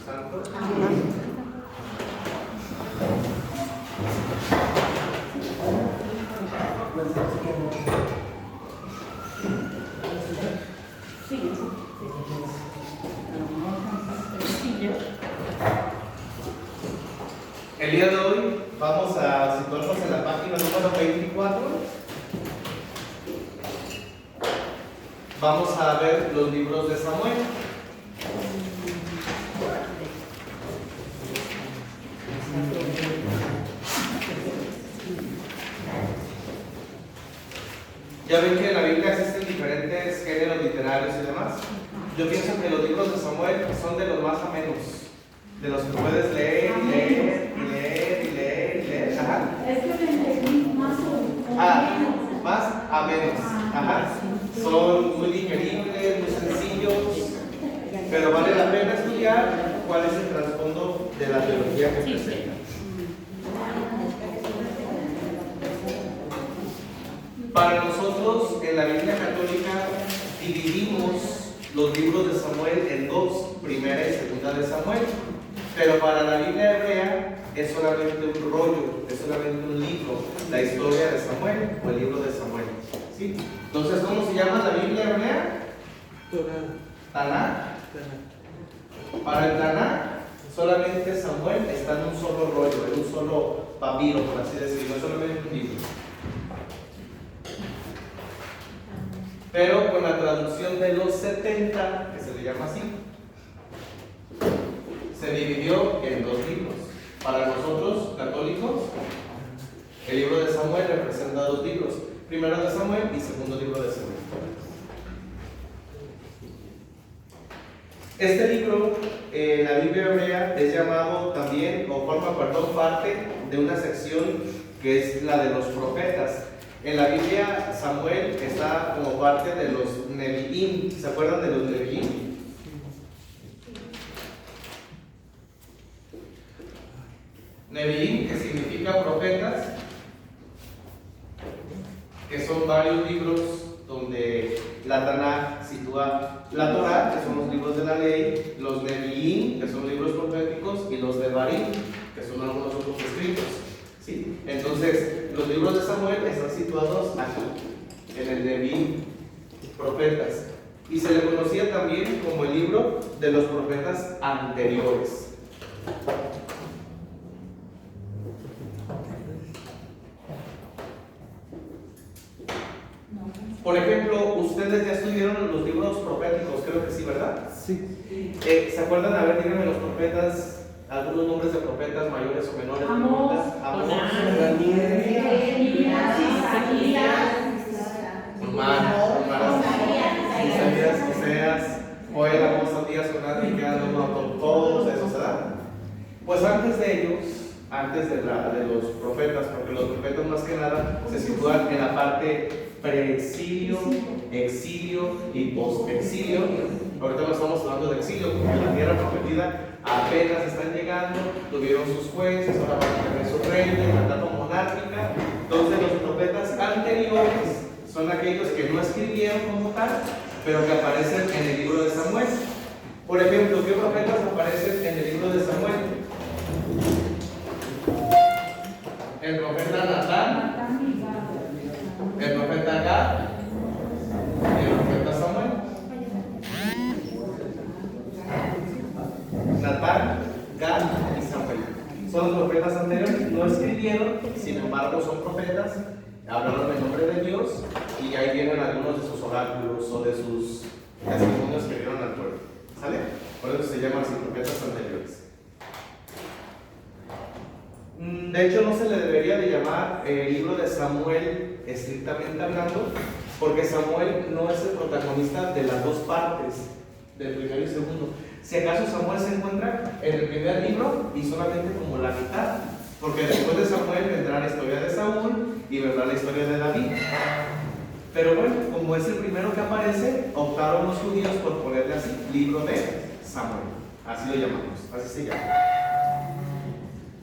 Santo. El día de hoy vamos a situarnos en la página número 24. Vamos a ver los libros de Samuel. Ya ven que en la Biblia existen diferentes géneros literarios y demás. Yo pienso que los libros de Samuel son de los más amenos, de los que puedes leer y leer y leer y leer y leer. Ajá. Es que me entendí más o menos. Más amenos. Ajá. Son muy digeribles, muy sencillos, pero vale la pena estudiar cuál es el trasfondo de la teología que presenta. Para nosotros, en la Biblia católica, dividimos los libros de Samuel en dos, primera y segunda de Samuel. Pero para la Biblia hebrea es solamente un rollo, es solamente un libro, la historia de Samuel o el libro de Samuel. ¿Sí? Entonces, ¿cómo se llama la Biblia hebrea? Tanakh. Para el Tanakh, solamente Samuel está en un solo rollo, en un solo papiro, por así decirlo, solamente un libro. Pero con la traducción de los 70, que se le llama así, se dividió en dos libros. Para nosotros, católicos, el libro de Samuel representa dos libros: primero de Samuel y segundo libro de Samuel. Este libro, en la Biblia hebrea, es llamado también, o forma parte de una sección que es la de los profetas. En la Biblia, Samuel está como parte de los Nevi'im. ¿Se acuerdan de los Nevi'im? Nevi'im, que significa profetas, que son varios libros donde la Tanakh sitúa la Torah, que son los libros de la ley, los Nevi'im, que son libros proféticos, y los Devarim, que son algunos otros escritos. ¿Sí? Entonces, los libros de Samuel están situados aquí, en el Nevi'im, profetas, y se le conocía también como el libro de los profetas anteriores. Por ejemplo, ustedes ya estudiaron los libros proféticos, creo que sí, ¿verdad? Sí. ¿Se acuerdan? A ver, díganme los profetas, algunos nombres de profetas mayores o menores. Amós, Daniel, Isaías, Joel, Amós, Abdías, Jonás, Miqueas, todos esos, ¿verdad? Pues antes de ellos, antes de los profetas, porque los profetas más que nada se sitúan en la parte preexilio, exilio y post-exilio. Ahorita no estamos hablando de exilio, porque la tierra prometida apenas están llegando, tuvieron sus jueces, ahora van a tener su reino, mandato monárquica. Entonces los profetas anteriores son aquellos que no escribieron como tal, pero que aparecen en el libro de Samuel. Por ejemplo, ¿qué profetas aparecen en el libro de Samuel? El profeta Natán, el profeta Gad y el profeta Samuel. Natán, Gad y Samuel son los profetas anteriores, no escribieron, sin embargo son profetas, hablaron en nombre de Dios, y ahí vienen algunos de sus oráculos o de sus testimonios que dieron al pueblo. ¿Sale? Por eso se llaman así profetas anteriores. De hecho, no se le debería de llamar el libro de Samuel estrictamente hablando, porque Samuel no es el protagonista de las dos partes, del primero y segundo. Si acaso Samuel se encuentra en el primer libro y solamente como la mitad, porque después de Samuel vendrá la historia de Saúl y vendrá la historia de David. Pero bueno, como es el primero que aparece, optaron los judíos por ponerle así, libro de Samuel. Así lo llamamos, así se llama.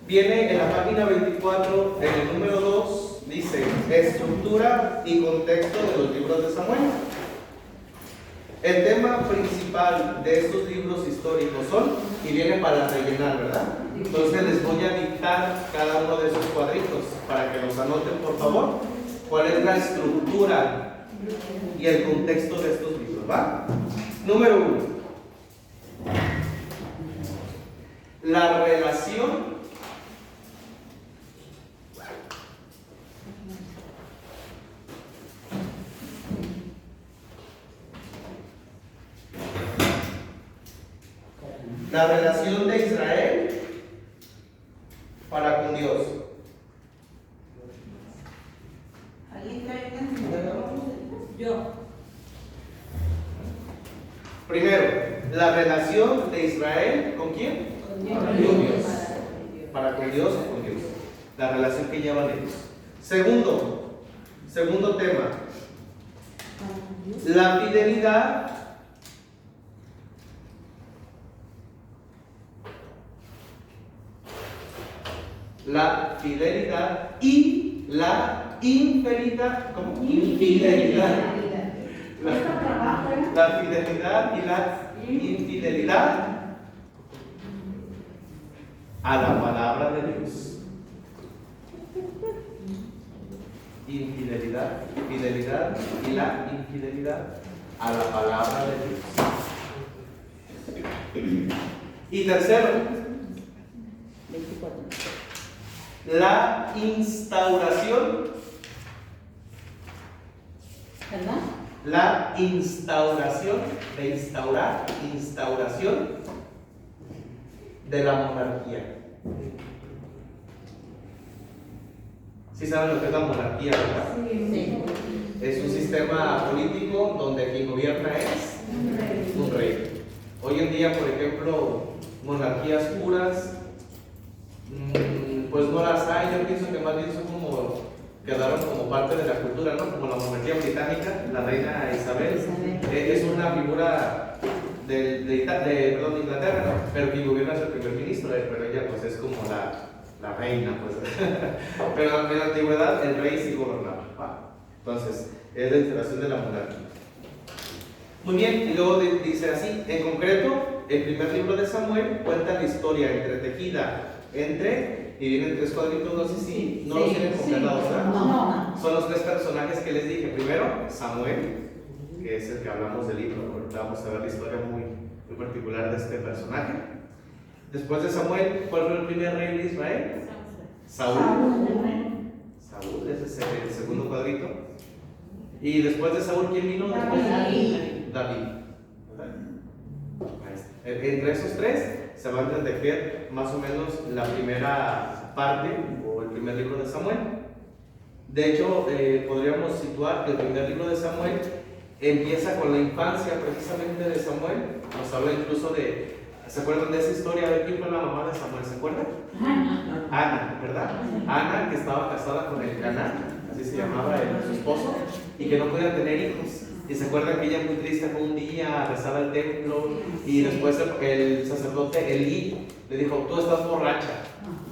Viene en la página 24, en el número 2, dice estructura y contexto de los libros de Samuel. El tema principal de estos libros históricos son y viene para rellenar, ¿verdad? Entonces les voy a dictar cada uno de esos cuadritos para que los anoten, por favor. ¿Cuál es la estructura y el contexto de estos libros? ¿Va? Número 1. La relación de Israel para con Dios. Yo. Primero, la relación de Israel ¿con quién? Con Dios. Para con Dios o con Dios. La relación que llevan ellos. Segundo tema. La fidelidad y la infidelidad. ¿Cómo? Infidelidad. La fidelidad y la infidelidad a la palabra de Dios. Infidelidad, fidelidad y la infidelidad a la palabra de Dios. Y tercero, 24. La instauración. ¿Verdad? La instauración, de instauración de la monarquía. ¿Sí saben lo que es la monarquía, verdad? Sí. Es un sistema político donde quien gobierna es un rey. Hoy en día, por ejemplo, monarquías puras, pues no las hay. Yo pienso que más bien son como quedaron como parte de la cultura, ¿no? Como la monarquía británica, la reina Isabel, es una figura de Inglaterra, ¿no? Pero quien gobierna es el primer ministro, pero ella pues es como la reina, pues. Pero en la antigüedad el rey sí gobernaba. Entonces, es la instalación de la monarquía. Muy bien, y luego dice así, en concreto, el primer libro de Samuel cuenta la historia entretejida entre, y vienen 3 cuadritos, no sé si no los tienen completados, ¿verdad? No. Son los 3 personajes que les dije. Primero, Samuel, que es el que hablamos del libro. Ahorita vamos a ver la historia muy particular de este personaje. Después de Samuel, ¿cuál fue el primer rey de Israel? Saúl, ese es el segundo cuadrito. Y después de Saúl, ¿quién vino? David. Entre esos 3 se va a entender más o menos la primera parte o el primer libro de Samuel. De hecho, podríamos situar que el primer libro de Samuel empieza con la infancia precisamente de Samuel. Nos habla incluso de, ¿se acuerdan de esa historia? A ver, ¿quién fue la mamá de Samuel? ¿Se acuerdan? Ana, ¿verdad? Ana, que estaba casada con el Canaán, así se llamaba su esposo, y que no podía tener hijos. Y se acuerdan que ella muy triste fue un día a rezar al templo y después el sacerdote Elí le dijo, tú estás borracha,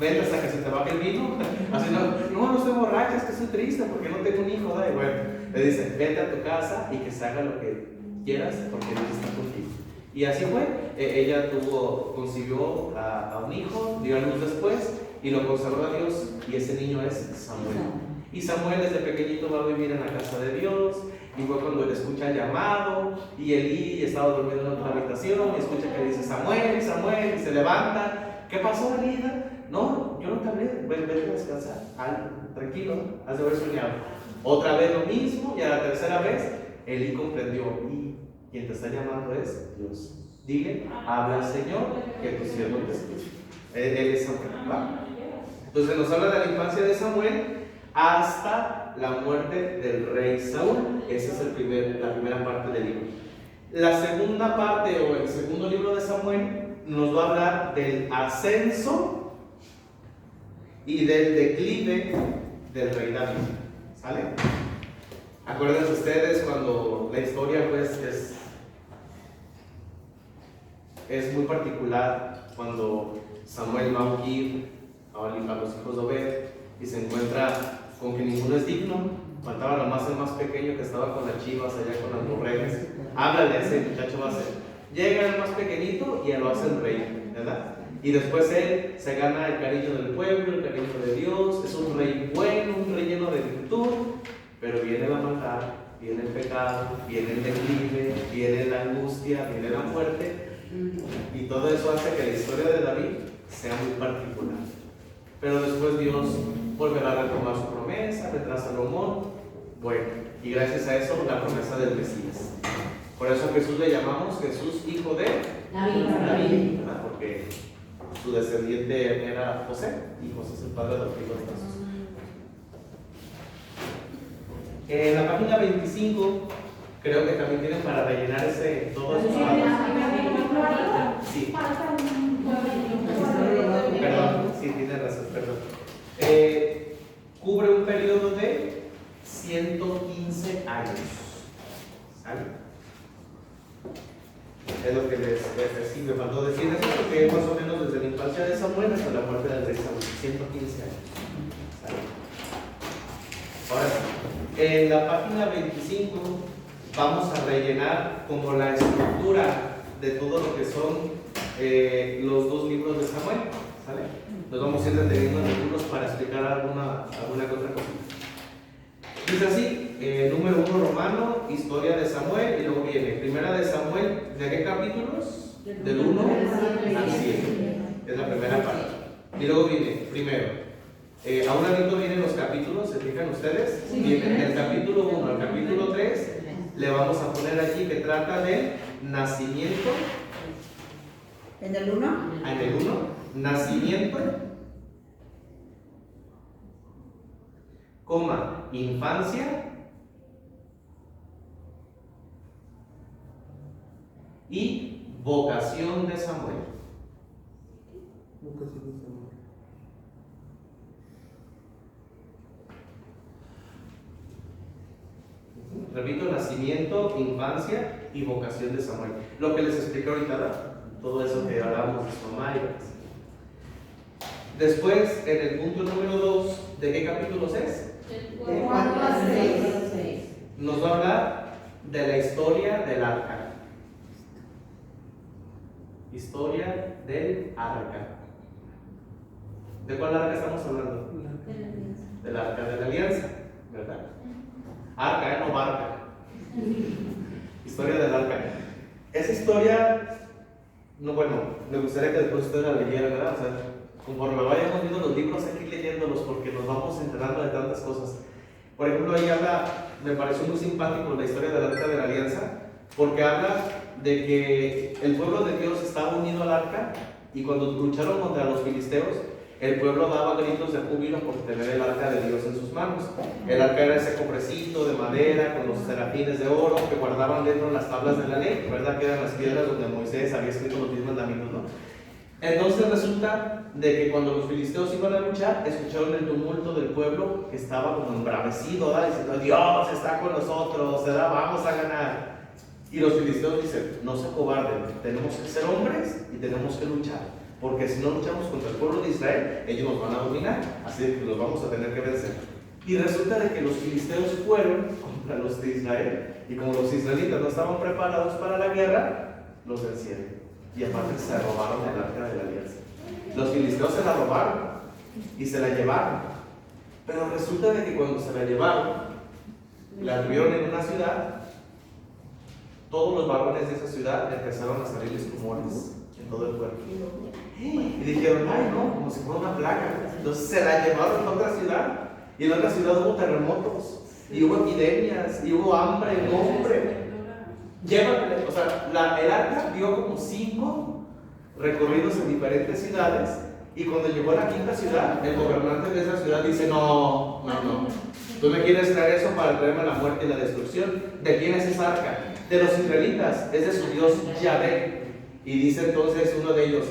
vete hasta que se te baje el vino. Así no estoy borracha, es que estoy triste porque no tengo un hijo, ¿verdad? Y bueno, le dice, vete a tu casa y que se haga lo que quieras porque Dios está contigo. Y así fue, ella concibió a un hijo, dio a luz después y lo consagró a Dios, y ese niño es Samuel. Y Samuel desde pequeñito va a vivir en la casa de Dios. Y fue cuando él escucha el llamado, y Elí estaba durmiendo en otra habitación, y escucha que dice Samuel, Samuel, y se levanta. ¿Qué pasó, Elí? No, yo no te hablé, vete a descansar. Tranquilo, has de haber soñado. Otra vez lo mismo, y a la tercera vez, Elí comprendió, y quien te está llamando es Dios. Dile, habla al Señor, que tu siervo te escuche. Él es Samuel, ¿va? Entonces nos habla de la infancia de Samuel hasta la muerte del rey Saúl. Esa es la primera parte del libro. La segunda parte o el segundo libro de Samuel nos va a hablar del ascenso y del declive del rey David. ¿Sale? Acuérdense ustedes cuando la historia pues es muy particular, cuando Samuel va a ungir a los hijos de Obed y se encuentra con que ninguno es digno. Faltaba nomás el más pequeño que estaba con las chivas allá con las borregas. Háblale a ese muchacho, va a ser. Llega el más pequeñito y lo hacen rey. ¿verdad? Y después él se gana el cariño del pueblo, el cariño de Dios, es un rey bueno, un rey lleno de virtud, pero viene la maldad, viene el pecado, viene el declive, viene la angustia, viene la muerte, y todo eso hace que la historia de David sea muy particular. Pero después Dios volverá a retomar su promesa, vendrá Salomón, bueno, y gracias a eso la promesa del Mesías. Por eso a Jesús le llamamos Jesús, hijo de David, ¿verdad? Porque su descendiente era José, y José es el padre de los hijos de Jesús. En la página 25, creo que también tienen para rellenar todo eso. Sí. Perdón, sí, tiene razón, perdón. Cubre un periodo de 115 años. ¿Sale? Es lo que les sí, me faltó decir eso, porque es más o menos desde la infancia de Samuel hasta la muerte del rey Samuel, 115 años. ¿Sale? Ahora sí, en la página 25 vamos a rellenar como la estructura de todo lo que son los dos libros de Samuel. ¿Sale? Nos vamos a ir deteniendo en algunos para explicar alguna que otra cosita. Dice así, número 1 Romano, historia de Samuel, y luego viene primera de Samuel, ¿de qué capítulos? Del 1 al 7, es la primera parte. Y luego viene, primero, a un ladito vienen los capítulos, ¿se fijan ustedes? Sí. Viene del capítulo 1 al capítulo 3, le vamos a poner aquí que trata de nacimiento. ¿En el 1? En el 1, nacimiento, coma, infancia y vocación de Samuel. Repito, nacimiento, infancia y vocación de Samuel. Lo que les expliqué ahorita, ¿verdad? Todo eso que hablamos de su mamá y demás. Después, en el punto número 2, ¿de qué capítulos es? De 4 a 6. Nos va a hablar de la historia del arca. Historia del arca. ¿De cuál arca estamos hablando? Del arca de la alianza, ¿verdad? Arca, no barca. Historia del arca. Esa historia, no, bueno, me gustaría que después ustedes la leyeran, ¿verdad? O sea, conforme vayamos viendo los libros, hay que ir leyéndolos porque nos vamos enterando de tantas cosas. Por ejemplo, ahí habla, me pareció muy simpático la historia del arca de la alianza, porque habla de que el pueblo de Dios estaba unido al arca, y cuando lucharon contra los filisteos, el pueblo daba gritos de júbilo por tener el arca de Dios en sus manos. El arca era ese cofrecito de madera con los serafines de oro que guardaban dentro las tablas de la ley, ¿verdad? Que eran las piedras donde Moisés había escrito los 10 mandamientos, ¿no? Entonces resulta de que cuando los filisteos iban a luchar, escucharon el tumulto del pueblo que estaba como embravecido, ¿verdad? Diciendo, Dios está con nosotros, ¿verdad? Vamos a ganar. Y los filisteos dicen, no se acobarden, tenemos que ser hombres y tenemos que luchar, porque si no luchamos contra el pueblo de Israel, ellos nos van a dominar, así que los vamos a tener que vencer. Y resulta de que los filisteos fueron contra los de Israel, y como los israelitas no estaban preparados para la guerra, los vencieron. Y aparte se robaron el arca de la alianza. Los filisteos se la robaron y se la llevaron. Pero resulta de que cuando se la llevaron, la tuvieron en una ciudad, todos los varones de esa ciudad empezaron a salirles tumores en todo el cuerpo. Y dijeron, ay no, como si fuera una plaga. Entonces se la llevaron a otra ciudad, y en otra ciudad hubo terremotos, y hubo epidemias, y hubo hambre, Llévatele, o sea, el arca dio como 5 recorridos en diferentes ciudades, y cuando llegó a la quinta ciudad, el gobernante de esa ciudad dice, no, tú me quieres traer eso para traerme la muerte y la destrucción. ¿De quién es esa arca? De los israelitas, es de su Dios Yahvé. Y dice entonces uno de ellos,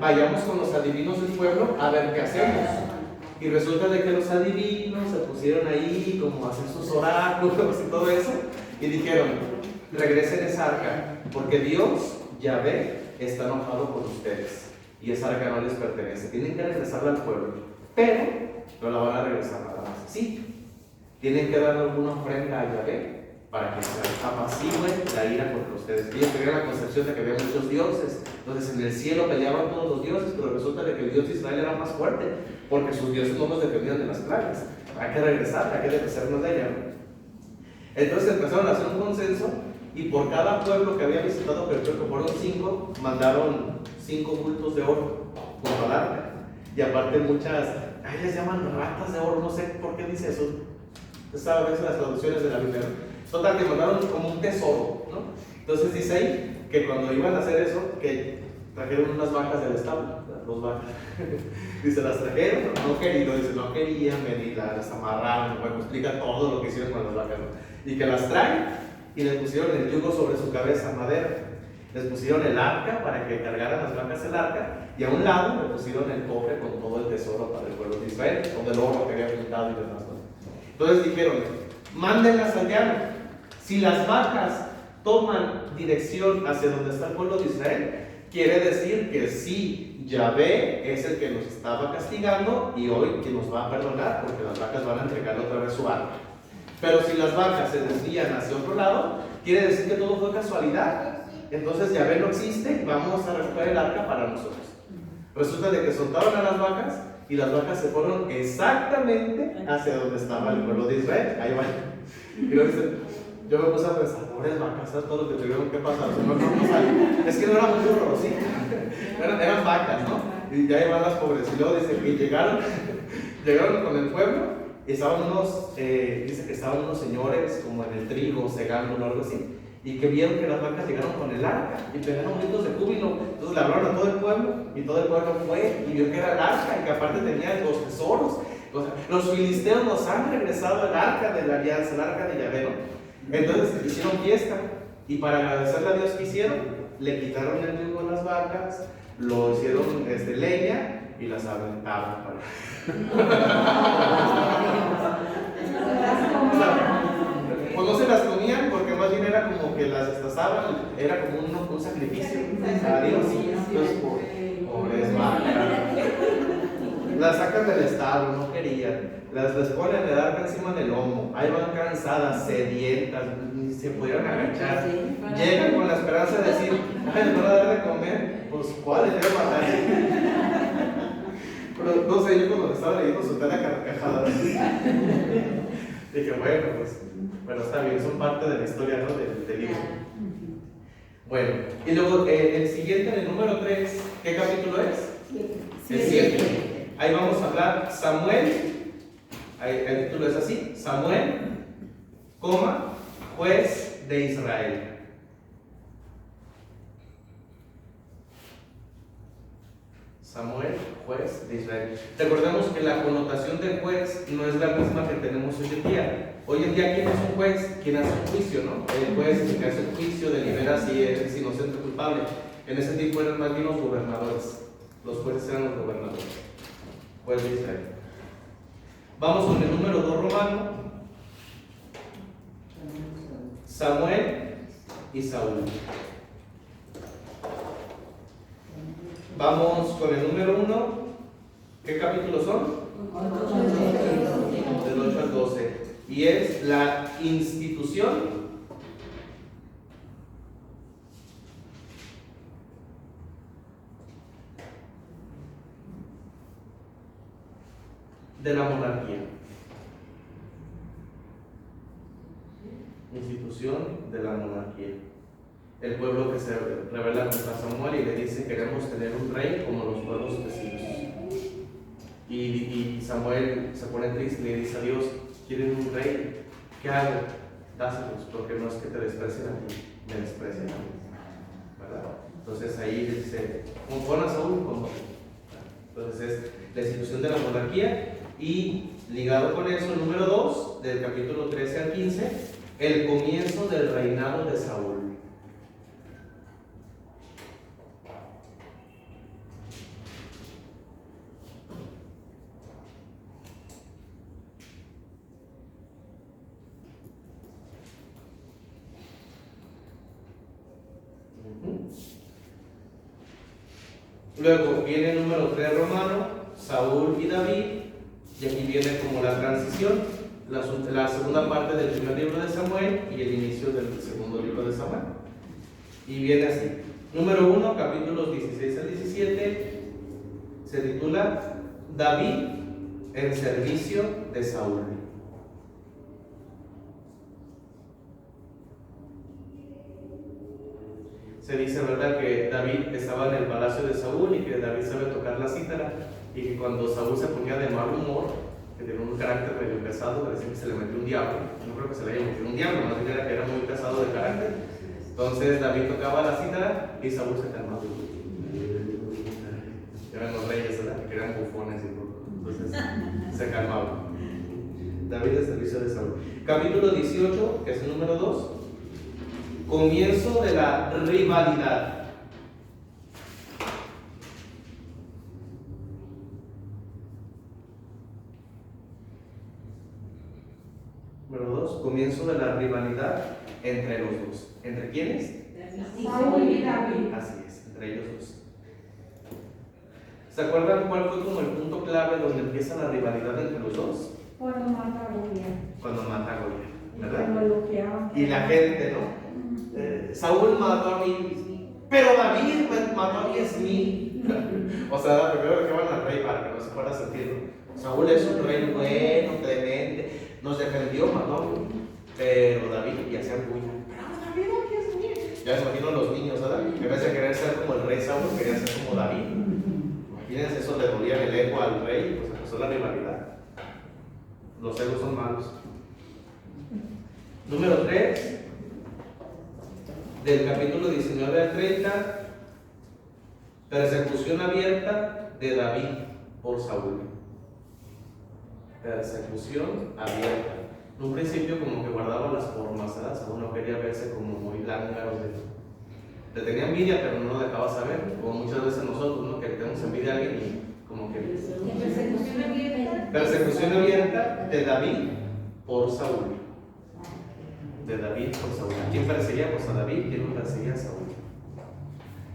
vayamos con los adivinos del pueblo a ver qué hacemos. Y resulta de que los adivinos se pusieron ahí como a hacer sus oráculos y todo eso, y dijeron, regresen esa arca, porque Dios, Yahvé, está enojado con ustedes, y esa arca no les pertenece. Tienen que regresarla al pueblo, pero no la van a regresar nada más. Sí, tienen que dar alguna ofrenda a Yahvé, para que se apacigüe la ira contra ustedes. Ellos tenían la concepción de que había muchos dioses, entonces en el cielo peleaban todos los dioses, pero resulta de que el Dios de Israel era más fuerte, porque sus dioses no nos defendían de las plagas. Hay que regresar, hay que deshacernos de ella, ¿no? Entonces empezaron a hacer un consenso, y por cada pueblo que había visitado, pero creo que fueron 5, mandaron 5 bultos de oro junto al arca. Y aparte muchas, ahí les llaman ratas de oro, no sé por qué dice eso. Esta vez las traducciones de la Biblia. Total, que mandaron como un tesoro, ¿no? Entonces dice ahí que cuando iban a hacer eso, que trajeron unas vacas del establo, 2 vacas. Dice, las trajeron, no querido, dice, no querían venir, las amarraron, bueno, explica todo lo que hicieron con las vacas, ¿no? Y que las traen y les pusieron el yugo sobre su cabeza, madera. Les pusieron el arca para que cargaran las vacas el arca, y a un lado le pusieron el cofre con todo el tesoro para el pueblo de Israel, con el oro que había juntado y demás, ¿no? Entonces dijeron, mándenlas al llano. Si las vacas toman dirección hacia donde está el pueblo de Israel, quiere decir que sí, Yahvé es el que nos estaba castigando y hoy que nos va a perdonar, porque las vacas van a entregarle otra vez su arca. Pero si las vacas se desvían hacia otro lado, quiere decir que todo fue casualidad. Entonces Yahvé no existe, vamos a recoger el arca para nosotros. Resulta de que soltaron a las vacas y las vacas se fueron exactamente hacia donde estaba el pueblo de Israel. Ahí van. Y luego dicen, yo me puse a pensar, pobres vacas, ¿sabes todo lo que tuvieron que pasar? Es que no eran burros, ¿sí? Eran vacas, ¿no? Y ya ahí van las pobres. Y luego dice que llegaron con el pueblo. Y estaban dice que estaban unos señores como en el trigo, segando o algo así, y que vieron que las vacas llegaron con el arca y pegaron gritos de júbilo. Entonces le hablaron a todo el pueblo y todo el pueblo fue y vio que era el arca y que aparte tenía los tesoros. O sea, los filisteos nos han regresado el arca de la alianza, el arca de Yahvé, ¿no? Entonces hicieron fiesta y para agradecerle a Dios que hicieron, le quitaron el yugo a las vacas, lo hicieron leña y las aventaron para... Pues no se las comían porque más bien era como que las destazaban, era como un sacrificio a Dios. Entonces, pobres vacas, las sacan del establo, no querían, les ponen el arca encima del lomo, ahí van cansadas, sedientas, ni se pudieron agachar, llegan con la esperanza de decir, ay, ¿les van a dar de comer? Pues, ¿cuál les debo matar? Pero no sé, yo cuando estaba leyendo solté la carcajada. Dije, bueno, está bien, son parte de la historia, ¿no? del libro. Bueno, y luego el siguiente, en el número 3, ¿qué capítulo es? El 7. Ahí vamos a hablar Samuel, el título es así, Samuel, juez de Israel. Samuel, juez de Israel. Recordemos que la connotación de juez no es la misma que tenemos hoy en día. Hoy en día, ¿quién es un juez? Quien hace un juicio, ¿no? El juez es el que hace un juicio, delibera si es inocente o culpable. En ese tiempo eran más bien los gobernadores. Los jueces eran los gobernadores. Juez de Israel. Vamos con el número 2 romano. Samuel y Saúl. Vamos con el número 1. ¿Qué capítulos son? Del 8 al 12. Y es la institución de la monarquía. Institución de la monarquía. El pueblo que se revela contra Samuel y le dice, queremos tener un rey como los pueblos vecinos. Y Samuel se pone triste y le dice a Dios, ¿quieren un rey? ¿Qué hago? Dáselos, porque no es que te desprecien a ti, me desprecian a mí, ¿verdad? Entonces ahí dice, pon a Saúl como. Entonces es la institución de la monarquía, y ligado con eso, el número 2, del capítulo 13 al 15, el comienzo del reinado de Saúl. Luego viene el número 3 romano, Saúl y David, y aquí viene como la transición. la segunda parte del primer libro de Samuel y el inicio del segundo libro de Samuel. Y viene así. Número 1, capítulos 16 al 17, se titula David en servicio de Saúl. Se dice, ¿verdad?, que David estaba en el palacio de Saúl y que David sabe tocar la cítara, y que cuando Saúl se ponía de mal humor, que tenía un carácter medio pesado, parecía que se le metió un diablo. No creo que se le haya metido un diablo, más bien era que era muy pesado de carácter. Entonces David tocaba la cítara y Saúl se calmaba. Eran los reyes, ¿verdad?, que eran bufones y todo. Entonces se calmaba. David en servicio de Saúl. Capítulo 18, que es el número 2. Comienzo de la rivalidad. Número 2, comienzo de la rivalidad entre los dos. ¿Entre quiénes? Saúl y David. Así es, entre ellos dos. ¿Se acuerdan cuál fue como el punto clave donde empieza la rivalidad entre los dos? Cuando mata a Goliat. Cuando mata a Goliat, ¿verdad? Cuando elogiaban. Y la gente, ¿no? Saúl mató a 1000, pero David mató a 10,000. O sea, primero que van al rey para que no se fuera a sentir. Saúl es un rey bueno, clemente, nos defendió, mató, pero David ya se bulla. Pero David a 10,000. Ya me imagino los niños, ¿verdad? En vez de querer ser como el rey Saúl, quería ser como David. Imagínense, eso le dolía el ego al rey, pues empezó la rivalidad. Los egos son malos. Número 3. Del capítulo 19 al 30, persecución abierta de David por Saúl. Persecución abierta. En un principio como que guardaba las formas, ¿verdad? Saúl no quería verse como muy lángaro. Le tenía envidia, pero no lo dejaba saber. Como muchas veces nosotros, ¿no?, que tenemos envidia a alguien y como que... Persecución abierta. Persecución abierta de David por Saúl. De David por Saúl. ¿A quién perseguía? Pues a David. ¿Quién no perseguía? A Saúl.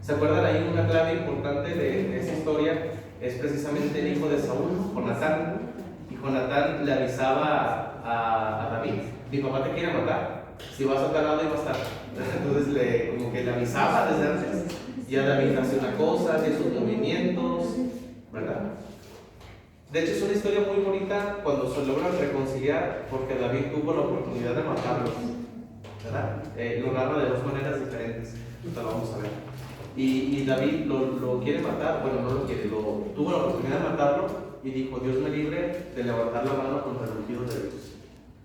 ¿Se acuerdan ahí una clave importante de esa historia? Es precisamente el hijo de Saúl, Jonatán. Y Jonatán le avisaba a David: mi papá te quiere matar, si vas a tal lado iba a estar. Entonces como que le avisaba desde antes. Ya David hace una cosa, hace sus movimientos, ¿verdad? De hecho, es una historia muy bonita cuando se logran reconciliar, porque David tuvo la oportunidad de matarlos, ¿verdad? Lo narra de dos maneras diferentes. Ahorita lo vamos a ver. Y David lo quiere matar, bueno, no lo quiere, tuvo la oportunidad de matarlo y dijo: Dios me libre de levantar la mano contra el ungido de Dios.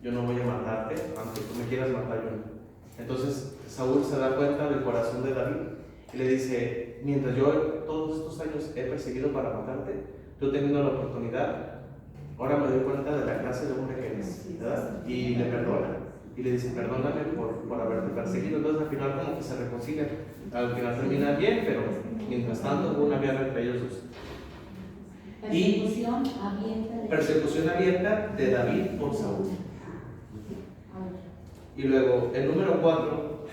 Yo no voy a matarte, aunque tú me quieras matar, yo no. Entonces Saúl se da cuenta del corazón de David y le dice: mientras yo todos estos años he perseguido para matarte, tú teniendo la oportunidad, ahora me doy cuenta de la clase de hombre que eres, ¿verdad? Y le perdona. Y le dice: perdóname por haberte perseguido. Entonces al final como que se reconcilian. Al final termina bien, pero mientras tanto hubo una guerra entre ellos dos. Persecución abierta. Persecución abierta de David por Saúl. Y luego el número 4,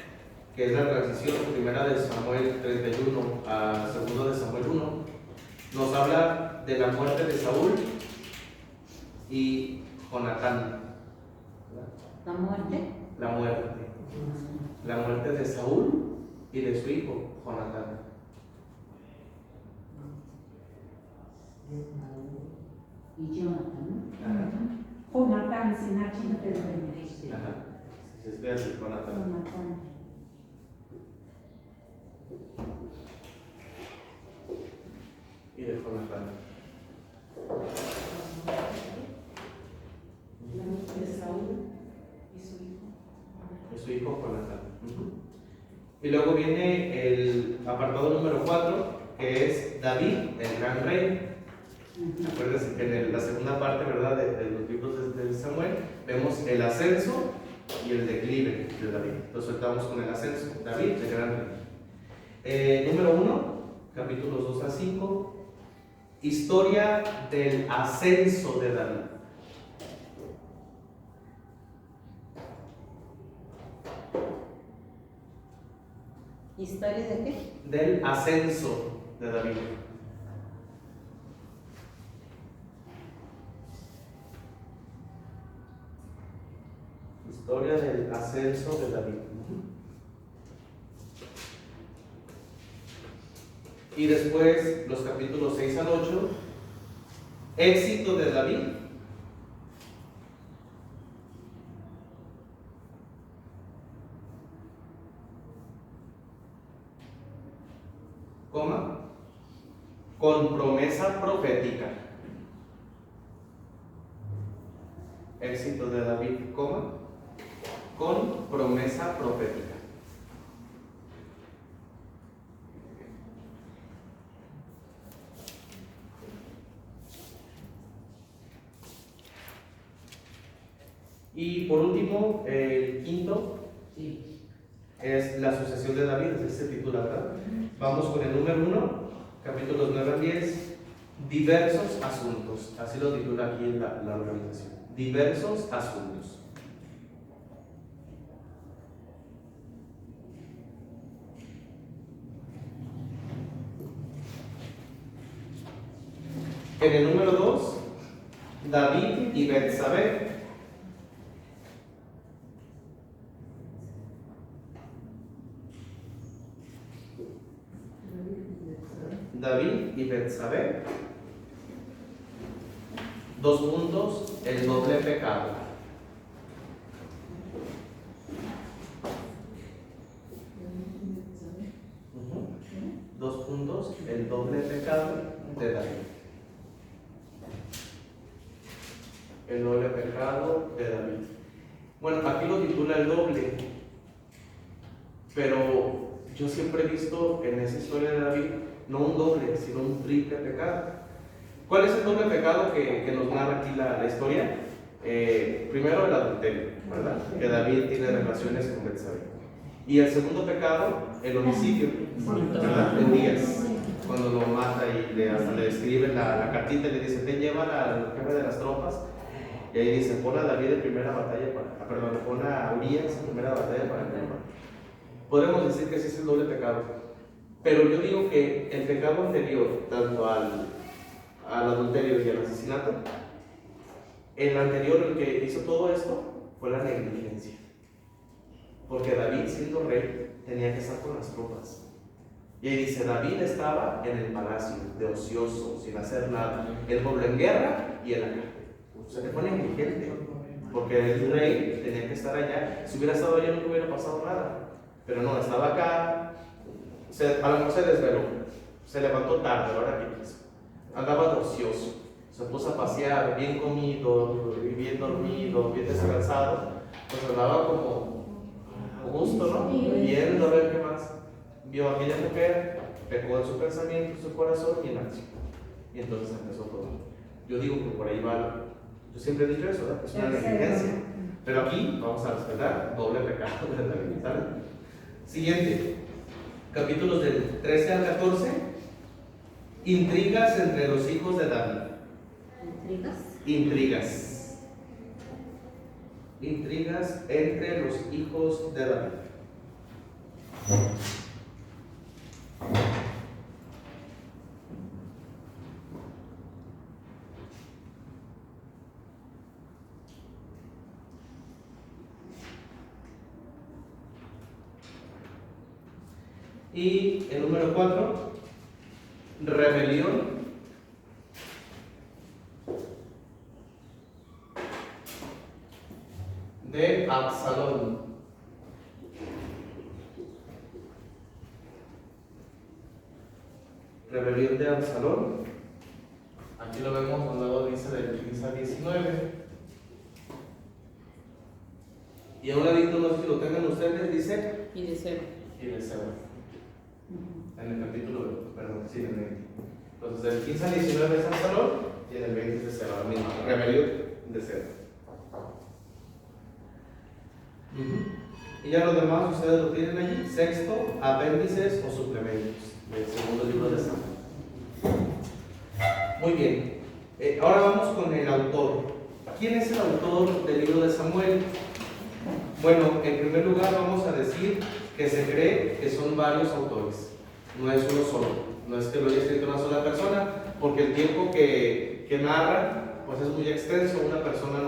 que es la transición primera de Samuel 31 a segundo de Samuel 1, nos habla de la muerte de Saúl y Jonatán. ¿La muerte? La muerte. La muerte de Saúl y de su hijo, Jonatán. Y Jonathan. Ajá. Jonathan, sin H intermedio. Ajá. Se escribe así, Jonatán. Jonathan. Y de Jonatán. La muerte de Saúl y su hijo. Y su hijo, Jonatán. Y luego viene el apartado número 4, que es David, el gran rey. Acuérdense que en la segunda parte, ¿verdad?, de los libros de Samuel, vemos el ascenso y el declive de David. Entonces estamos con el ascenso. David, el gran rey. Número 1, capítulos 2 a 5, historia del ascenso de David. ¿Historia de qué? Del ascenso de David. Historia del ascenso de David. Y después, los capítulos 6 al 8, éxito de David. Coma, con promesa profética. Éxito de David, coma, con promesa profética. Y por último, el quinto es la sucesión de David, así se titula, ¿verdad? Vamos con el número 1, capítulos 9 a 10, diversos asuntos, así lo titula aquí en la organización, diversos asuntos. En el número 2, David y Betsabé. David y Betsabé. 2 puntos, el doble pecado. Dos puntos, el doble pecado de David. El doble pecado de David. Bueno, aquí lo titula el doble, pero yo siempre he visto en esa historia de David no un doble, sino un triple pecado. ¿Cuál es el doble pecado que nos narra aquí la historia? Primero el adulterio, ¿verdad? Que David tiene relaciones con Betsabé. Y el segundo pecado, el homicidio, ¿verdad? En Días, cuando lo mata y hasta le escribe la cartita y le dice, te llevan al jefe de las tropas. Y ahí dice, pon a David en primera batalla pon a Urias en primera batalla para el rey. Podemos decir que ese es el doble pecado. Pero yo digo que el pecado anterior, tanto al adulterio y al asesinato, el anterior, el que hizo todo esto, fue la negligencia. Porque David, siendo rey, tenía que estar con las tropas. Y ahí dice, David estaba en el palacio, de ocioso, sin hacer nada. El pueblo en guerra y en la cárcel. O sea, que fue negligente. Porque el rey tenía que estar allá. Si hubiera estado allá no hubiera pasado nada. Pero no, estaba acá. A lo mejor se desveló. Se levantó tarde, ahora que quiso. Andaba de ocioso. Se puso a pasear, bien comido, bien dormido, bien descansado. Pues andaba como justo, ¿no? Viendo a ver qué más. Vio a aquella mujer, pecó en su pensamiento, en su corazón y en acción. Y entonces empezó todo. Yo digo que por ahí va. Yo siempre he dicho eso, ¿verdad? Es una negligencia. Pero aquí vamos a respetar doble pecado de la vida. Siguiente. Capítulos del 13 al 14. Intrigas entre los hijos de David. Intrigas. Intrigas entre los hijos de David. Y el número 4, rebelión de Absalón. Rebelión de Absalón. Aquí lo vemos cuando dice del 15 al 19. Y a un ladito, no sé si lo tengan ustedes, dice Y de cero. y de Seba. En el capítulo, perdón, sí, en el 20. Entonces, del 15 al 19 es Absalón y en el 20 es de Seba, lo mismo, rebelión de Seba. Y ya lo demás ustedes lo tienen allí, sexto, apéndices o suplementos del segundo libro de Samuel. Muy bien, ahora vamos con el autor. ¿Quién es el autor del libro de Samuel? Bueno, en primer lugar vamos a decir que se cree que son varios autores, no es uno solo, no es que lo haya escrito una sola persona, porque el tiempo que narra pues es muy extenso, una persona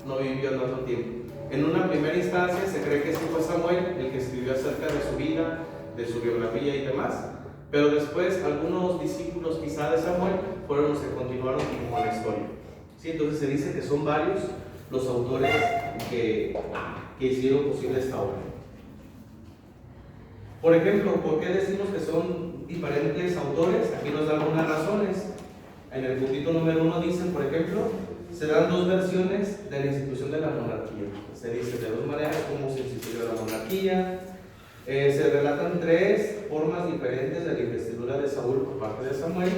no vivió tanto tiempo. En una primera instancia se cree que sí fue Samuel el que escribió acerca de su vida, de su biografía y demás, pero después algunos discípulos quizá de Samuel fueron los que continuaron con la historia. ¿Sí? Entonces se dice que son varios los autores que hicieron posible esta obra. Por ejemplo, ¿por qué decimos que son diferentes autores? Aquí nos dan algunas razones. En el puntito número 1 dicen, por ejemplo, se dan dos versiones de la institución de la monarquía. Se dice de dos maneras cómo se instituyó la monarquía. Se relatan tres formas diferentes de la investidura de Saúl por parte de Samuel.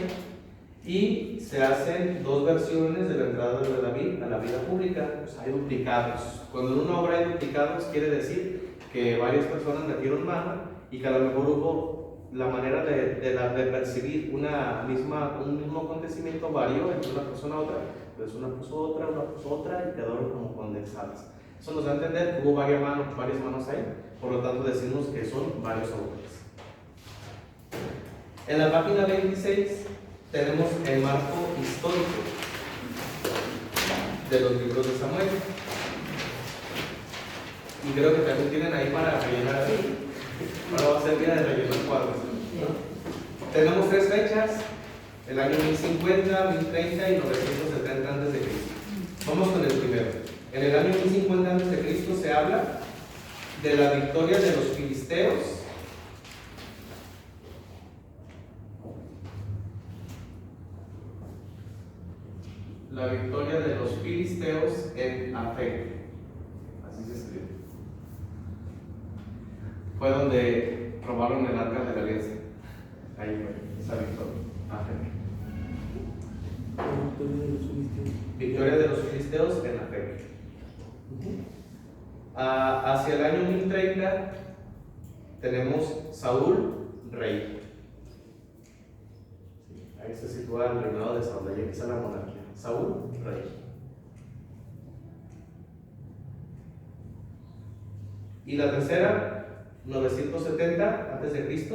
Y se hacen dos versiones de la entrada de David a la vida pública. Pues hay duplicados. Cuando en una obra hay duplicados, quiere decir que varias personas metieron mano y que a lo mejor hubo la manera de percibir un mismo acontecimiento varió entre una persona a otra. Entonces una puso otra y quedaron como condensadas. Eso nos da a entender que hubo varias manos ahí, por lo tanto decimos que son varios autores. En la página 26 tenemos el marco histórico de los libros de Samuel. Y creo que también tienen ahí para rellenar. Ahora va a ser día de rellenar cuadros, ¿no? Tenemos tres fechas: el año 1050, 1030 y 970 a.C. Vamos con el primero. En el año 1050 a.C. se habla de la victoria de los filisteos en Afec. Así se escribe. Fue donde robaron el arca de la alianza. Ahí fue esa victoria. Afec. Victoria de los filisteos en Afec. Hacia el año 1030 tenemos Saúl, rey. Ahí se sitúa el reinado de Saúl, ahí empieza la monarquía. Saúl, rey. Y la tercera, 970 a.C.,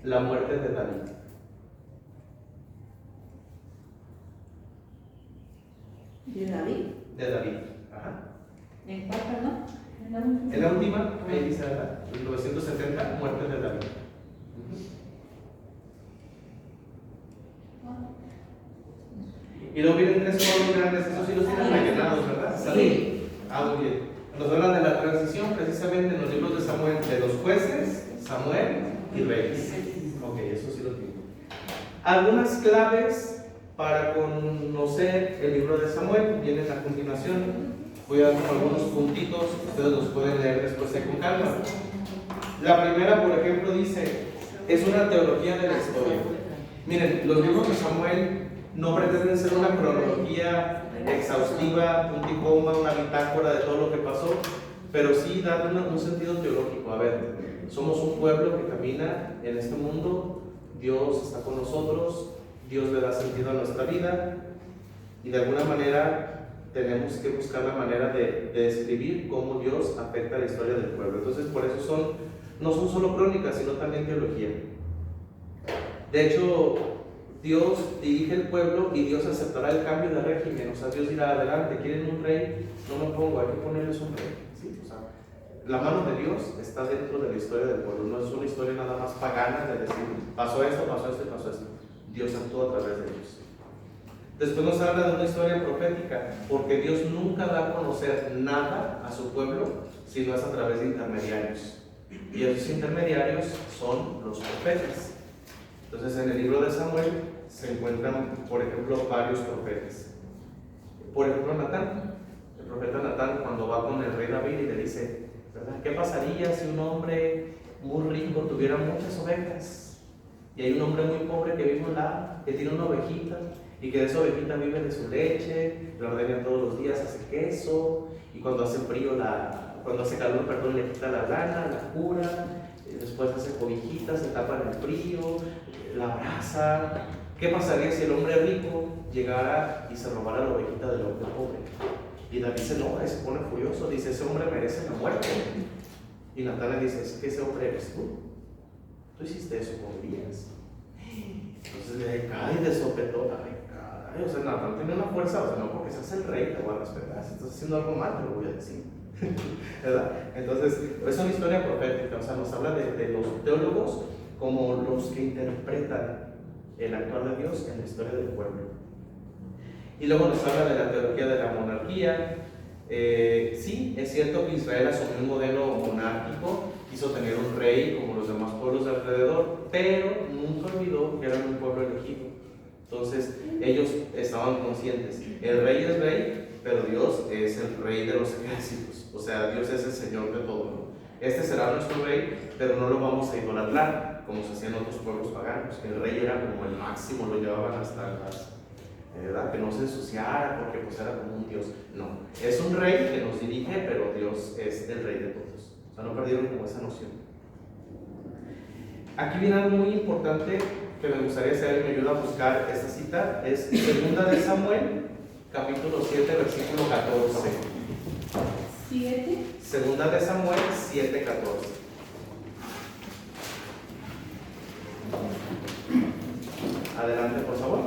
la muerte de David. ¿De David? De David, ajá. ¿En cuál, perdón? En la última, ahí dice, ¿verdad? En 970, muerte de David. Y luego vienen tres cuadros grandes, esos sí los tienen rellenados, ¿verdad? Sí. Muy bien. Nos hablan de la transición precisamente en los libros de Samuel, de los jueces, Samuel y reyes. Ok, eso sí lo tengo. Algunas claves para conocer el libro de Samuel vienen a continuación. Voy a dar algunos puntitos, ustedes los pueden leer después con calma. La primera, por ejemplo, dice, es una teología de la historia. Miren, los libros de Samuel no pretenden ser una cronología exhaustiva, punto y coma, una bitácora de todo lo que pasó, pero sí darle un sentido teológico. A ver, somos un pueblo que camina en este mundo, Dios está con nosotros, Dios le da sentido a nuestra vida y de alguna manera tenemos que buscar la manera de describir cómo Dios afecta la historia del pueblo. Entonces, por eso no son solo crónicas, sino también teología. De hecho, Dios dirige el pueblo y Dios aceptará el cambio de régimen. O sea, Dios dirá, adelante, ¿quieren un rey? No me pongo, hay que ponerles un rey. ¿Sí? O sea, la mano de Dios está dentro de la historia del pueblo. No es una historia nada más pagana de decir, pasó esto, pasó esto y pasó esto. Dios actúa a través de ellos. Después nos habla de una historia profética, porque Dios nunca da a conocer nada a su pueblo si no es a través de intermediarios. Y esos intermediarios son los profetas. Entonces, en el libro de Samuel se encuentran, por ejemplo, varios profetas. Por ejemplo, Natán, el profeta Natán, cuando va con el rey David y le dice, ¿verdad? ¿Qué pasaría si un hombre muy rico tuviera muchas ovejas? Y hay un hombre muy pobre que vive en un lado, que tiene una ovejita, y que de esa ovejita vive de su leche, la ordena todos los días, hace queso, y cuando hace frío, cuando hace calor, perdón, le quita la lana, la cura, después hace cobijitas, se tapa en el frío, la abraza. ¿Qué pasaría si el hombre rico llegara y se robara la ovejita del hombre pobre? Y David se enoja y se pone furioso, dice, ese hombre merece la muerte. Y Natán le dice, es que ese hombre eres tú. Tú hiciste eso con Elías. Entonces le cae de sopetón. O sea, Natán tiene una fuerza, o sea, no porque seas el rey te voy a respetar. Si estás haciendo algo mal, te lo voy a decir. ¿verdad? Entonces, es una historia profética, o sea, nos habla de los teólogos como los que interpretan el actuar de Dios en la historia del pueblo. Y luego nos habla de la teología de la monarquía. Sí, es cierto que Israel asumió un modelo monárquico, quiso tener un rey como los demás pueblos de alrededor, pero nunca olvidó que eran un pueblo elegido. Entonces, ellos estaban conscientes, el rey es rey, pero Dios es el rey de los ejércitos, o sea, Dios es el Señor de todo, ¿no? Este será nuestro rey, pero no lo vamos a idolatrar, como se hacía en otros pueblos paganos. El rey era como el máximo, lo llevaban hasta las... ¿verdad? Que no se ensuciara porque pues era como un Dios. No, es un rey que nos dirige, pero Dios es el rey de todos. O sea, no perdieron como esa noción. Aquí viene algo muy importante que me gustaría saber, me ayuda a buscar esta cita. Es 2 de Samuel, capítulo 7, versículo 14. 7. 2 de Samuel 7, 14. Adelante, por favor.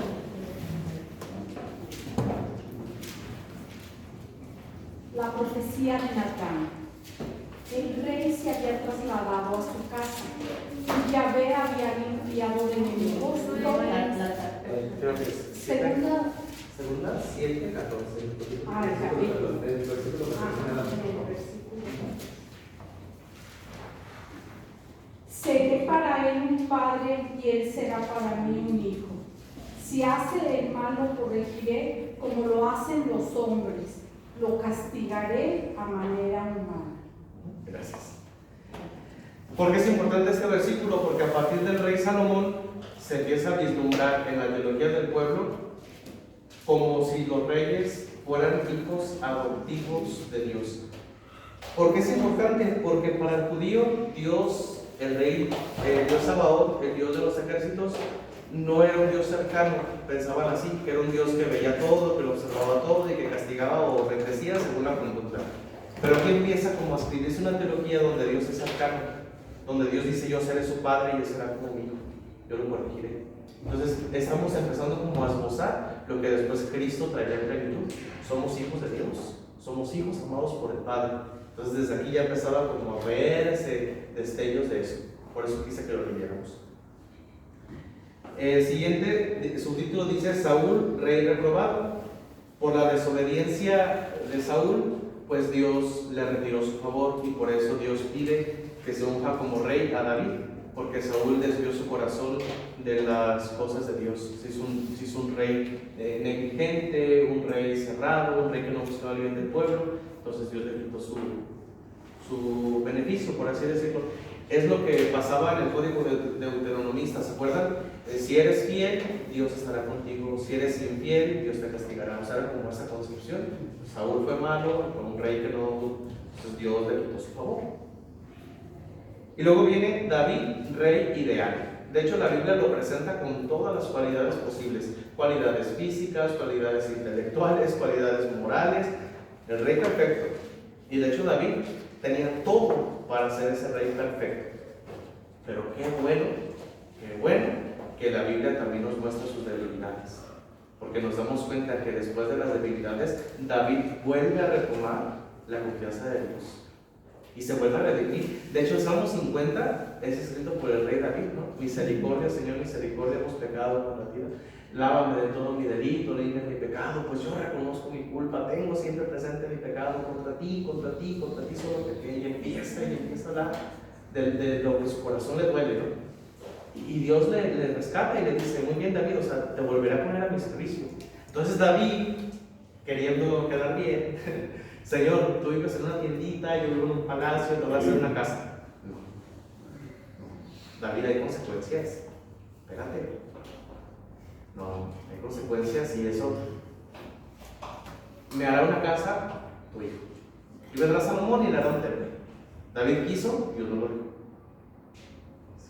La profecía de Natán. El rey se había trasladado a su casa y Yahvé había limpiado de enemigos Creo que es Segunda 7, 14. el capítulo. El versículo que menciona la Seré para él un padre y él será para mí un hijo. Si hace el mal lo corregiré como lo hacen los hombres. Lo castigaré a manera humana. Gracias. ¿Por qué es importante este versículo? Porque a partir del rey Salomón se empieza a vislumbrar en la teología del pueblo como si los reyes fueran hijos adoptivos de Dios. ¿Por qué es importante? Porque para el judío, Dios, el rey, el Dios Sabaoth, el Dios de los ejércitos, no era un Dios cercano. Pensaban así, que era un Dios que veía todo, que lo observaba todo y que castigaba o bendecía según la conducta. Pero aquí empieza como a escribirse una teología donde Dios es cercano, donde Dios dice: yo seré su padre y él será como mi hijo, yo lo corregiré. Entonces estamos empezando como a esbozar lo que después Cristo traerá en plenitud. Somos hijos de Dios, somos hijos amados por el Padre. Entonces desde aquí ya empezaba como a verse destellos de eso. Por eso quise que lo leyéramos. El siguiente subtítulo dice: Saúl, rey reprobado. Por la desobediencia de Saúl, pues Dios le retiró su favor, y por eso Dios pide que se unja como rey a David, porque Saúl desvió su corazón de las cosas de Dios. Se hizo un rey negligente, un rey cerrado, un rey que no buscaba el bien del pueblo. Entonces Dios le quitó su beneficio, por así decirlo. Es lo que pasaba en el código deuteronomista, ¿se acuerdan? Si eres fiel, Dios estará contigo. Si eres infiel, Dios te castigará. O sea, era como esa concepción. Saúl fue malo, fue un rey que no, pues Dios le quitó su favor. Y luego viene David, rey ideal. De hecho, la Biblia lo presenta con todas las cualidades posibles: cualidades físicas, cualidades intelectuales, cualidades morales. El rey perfecto. Y de hecho, David tenía todo para ser ese rey perfecto. Pero qué bueno que la Biblia también nos muestra sus debilidades, porque nos damos cuenta que después de las debilidades, David vuelve a retomar la confianza de Dios y se vuelve a redimir. De hecho, el Salmo 50 es escrito por el rey David, ¿no? Misericordia, Señor, misericordia, hemos pecado contra ti. Lávame de todo mi delito, limpia mi pecado, pues yo reconozco mi culpa, tengo siempre presente mi pecado contra ti solo pequé. Y empieza a hablar de lo que su corazón le duele, ¿no? Y Dios le rescata y le dice: muy bien, David, o sea, te volveré a poner a mi servicio. Entonces David, queriendo quedar bien, Señor, tú vives en una tiendita, yo vivo en un palacio, te voy a hacer una casa. No. David, hay consecuencias. Espérate. No, hay consecuencias, y eso me hará una casa tu hijo. Y vendrá Salomón y le hará un templo. David quiso, Dios no lo dijo.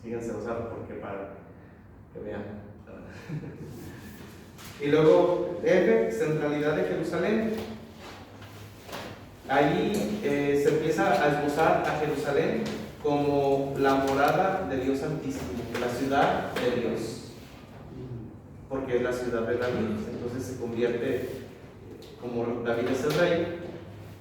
Fíjense, o sea, porque para que vean. Y luego, F, centralidad de Jerusalén. Ahí se empieza a esbozar a Jerusalén como la morada de Dios Santísimo, la ciudad de Dios, porque es la ciudad de David. Entonces se convierte, como David es el rey,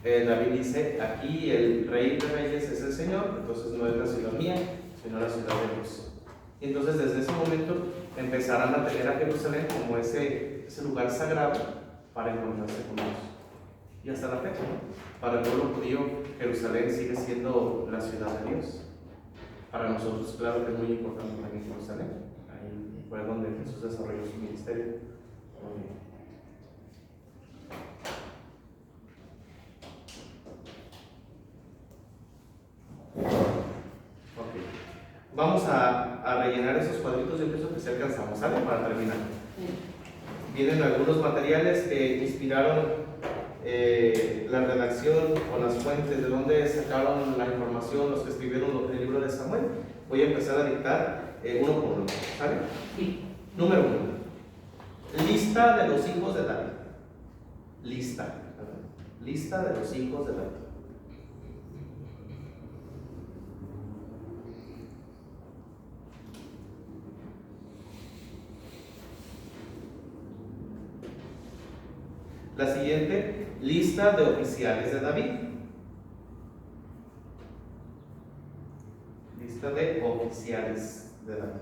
David dice, aquí el Rey de Reyes es el Señor, entonces no es la ciudad mía, sino la ciudad de Dios. Y entonces desde ese momento empezarán a tener a Jerusalén como ese lugar sagrado para encontrarse con Dios. Y hasta la fecha, ¿no? Para el pueblo judío, Jerusalén sigue siendo la ciudad de Dios. Para nosotros, claro que es muy importante también Jerusalén. Ahí fue donde Jesús desarrolló su ministerio. Ok. Vamos a rellenar esos cuadritos. Yo pienso que se alcanzamos, ¿sale? Para terminar. Vienen algunos materiales que inspiraron la redacción o las fuentes de donde sacaron la información, los que escribieron el libro de Samuel. Voy a empezar a dictar uno por uno, ¿sale? Sí. Número 1. Lista de los hijos de David. Lista de los hijos de David. La siguiente, lista de oficiales de David. Lista de oficiales de David.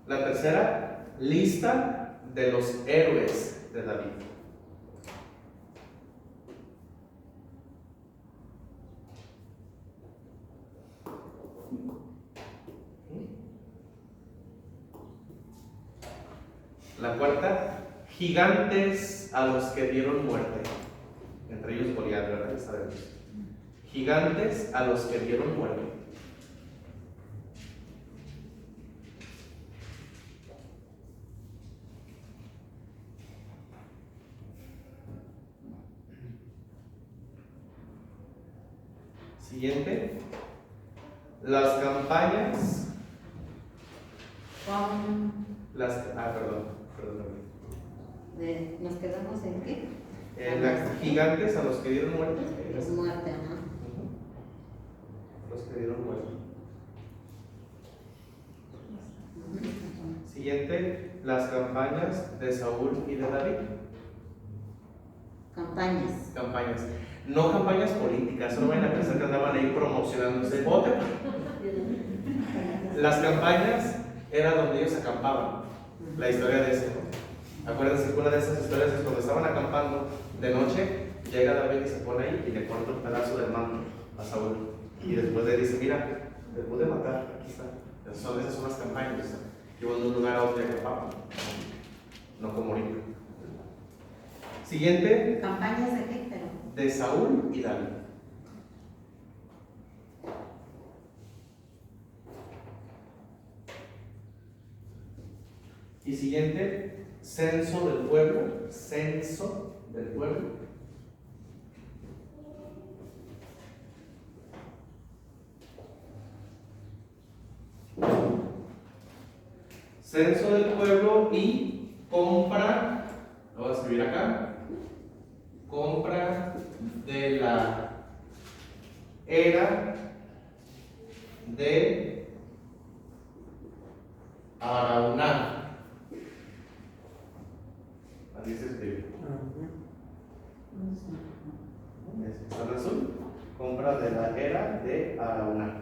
La tercera, lista de los héroes de David. La cuarta, gigantes a los que dieron muerte. Entre ellos Goliat, ¿verdad? Ya sabemos. Gigantes a los que dieron muerte. Siguiente, las campañas. Perdón. ¿Nos quedamos en qué? Gigantes a los que dieron muerte. Muerte, ajá. Los que dieron muerte. Siguiente, las campañas de Saúl y de David. Campañas. No campañas políticas, no vayan a pensar que andaban ahí promocionándose. Voten. Las campañas era donde ellos acampaban. La historia de eso, ¿no? Acuérdense que una de esas historias es cuando estaban acampando de noche, llega David y se pone ahí y le corta un pedazo del manto a Saúl. Y después le dice, mira, le pude matar, aquí está. Esas son las campañas. Iban de un lugar a otro y acampaban. No como ahorita. Siguiente. ¿Campañas de qué? Pero De Saúl y David. Y siguiente, censo del pueblo. Censo del pueblo. Censo del pueblo y compra, lo voy a escribir acá, compra de la era de Araúna. Así se escribe. ¿Está en azul? Compra de la era de Araúna.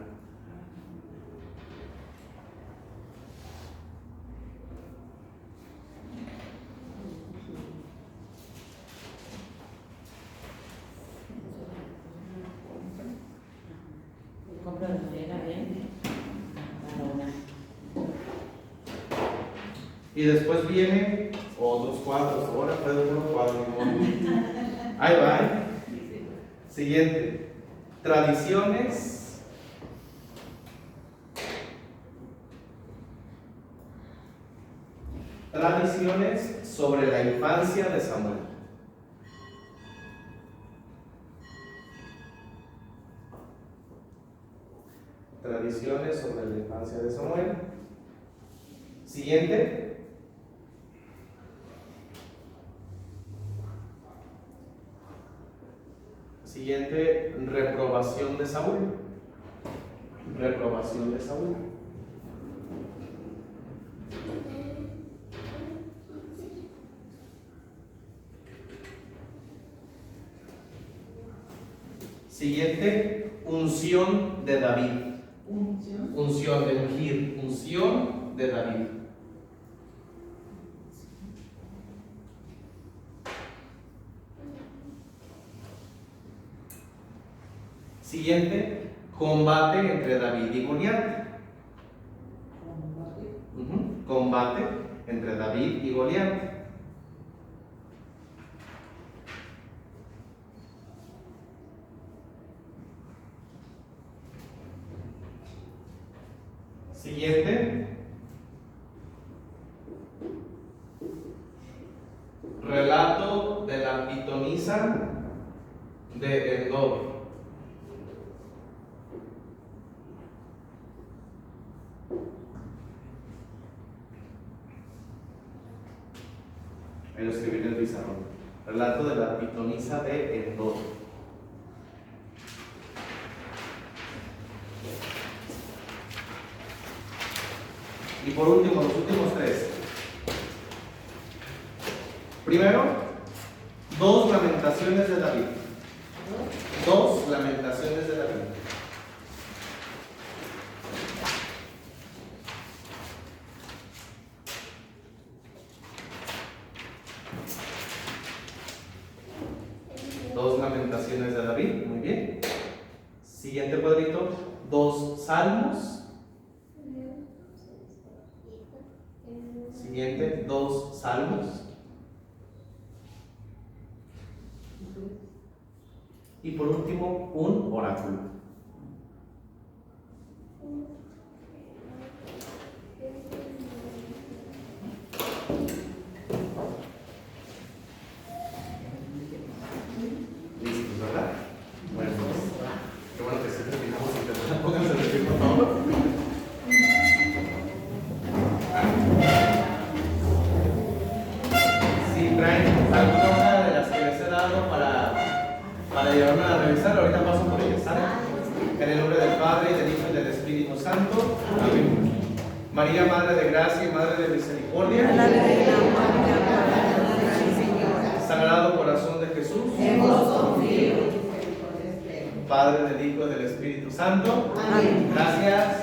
compra de madera de Araúna. Y después vienen otros cuadros. Ahora puedo ver un cuadro. Ahí va. Siguiente. Tradiciones. Tradiciones sobre la infancia de Samuel. Tradiciones sobre la infancia de Samuel. Siguiente. Siguiente, reprobación de Saúl. Reprobación de Saúl. Siguiente, unción de David. Unción de ungir, unción de David. Siguiente, combate entre David y Goliat. Combate entre David y Goliat. Siguiente, relato de la pitonisa de Endor. Ahí lo escribí en el pizarrón. Relato de la pitonisa de Endor. Y por último, los últimos tres. Primero, dos lamentaciones de David. Dos lamentaciones de David. Dos lamentaciones de David, muy bien. Siguiente cuadrito, dos salmos. Siguiente, dos salmos. Y por último, un oráculo. ¿Listos, verdad? Bueno, qué bueno que sí terminamos y terminamos. Pónganse de pie, por favor. Si traen alguna hoja de las que les he dado para llevarme a revisar, ahorita paso por ellas, ¿sale? En el nombre del Padre, y del Hijo y del Espíritu Santo. Amén. María, Madre de Gracia y Madre de Misericordia. Sagrado Corazón de Jesús. Padre, del Hijo y del Espíritu Santo. Amén. Gracias.